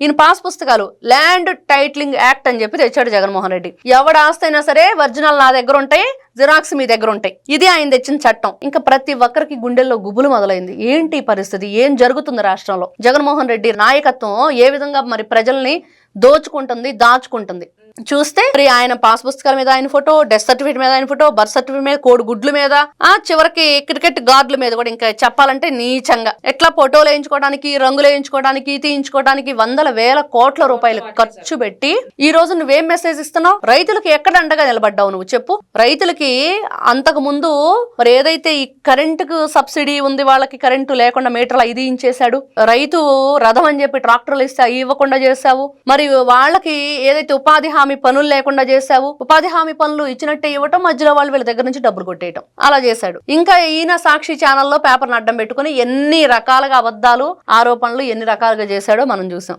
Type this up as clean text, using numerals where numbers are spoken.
ఈయన పాస్ పుస్తకాలు land titling act అని చెప్పి తెచ్చాడు జగన్మోహన్ రెడ్డి. ఎవడ ఆస్తి అయినా సరే ఒరిజినల్ నా దగ్గర ఉంటాయి, జిరాక్స్ మీ దగ్గర ఉంటాయి. ఇది ఆయన తెచ్చిన చట్టం. ఇంకా ప్రతి ఒక్కరికి గుండెల్లో గుబులు మొదలైంది. ఏంటి పరిస్థితి, ఏం జరుగుతుంది రాష్ట్రంలో? జగన్మోహన్ రెడ్డి నాయకత్వం ఏ విధంగా మరి ప్రజల్ని దోచుకుంటుంది, దాచుకుంటుంది చూస్తే మరి ఆయన పాస్ పుస్తకాల మీద ఆయన ఫోటో, డెత్ సర్టిఫికేట్ మీద ఆయన ఫోటో, బర్త్ సర్టిఫికేట్ మీద కోడి గుడ్ల మీద, చివరికి క్రికెట్ గార్డుల మీద కూడా ఇంకా చెప్పాలంటే నీచంగా ఎట్లా ఫోటోలు వేయించుకోవడానికి, రంగులు వేయించుకోవడానికి, తీయించుకోవడానికి వందల వేల కోట్ల రూపాయలు ఖర్చు పెట్టి ఈ రోజు నువ్వేం మెసేజ్ ఇస్తున్నావు? రైతులకి ఎక్కడ అండగా నిలబడ్డావు నువ్వు చెప్పు? రైతులకి అంతకు ముందు మరి ఏదైతే ఈ కరెంటుకు సబ్సిడీ ఉంది, వాళ్ళకి కరెంటు లేకుండా మీటర్లు 5 ఇంచేశాడు. రైతు రథం అని చెప్పి ట్రాక్టర్లు ఇస్తే అవి ఇవ్వకుండా చేశావు. మరి వాళ్ళకి ఏదైతే ఉపాధి హామీ పనులు లేకుండా చేశావు, ఉపాధి హామీ పనులు ఇచ్చినట్టే ఇవ్వటం, మధ్యలో వాళ్ళు వీళ్ళ దగ్గర నుంచి డబ్బులు కొట్టేయటం అలా చేశాడు. ఇంకా ఈయన సాక్షి ఛానల్లో పేపర్ని అడ్డం పెట్టుకుని ఎన్ని రకాలుగా అబద్ధాలు, ఆరోపణలు ఎన్ని రకాలుగా చేశాడో మనం చూసాం.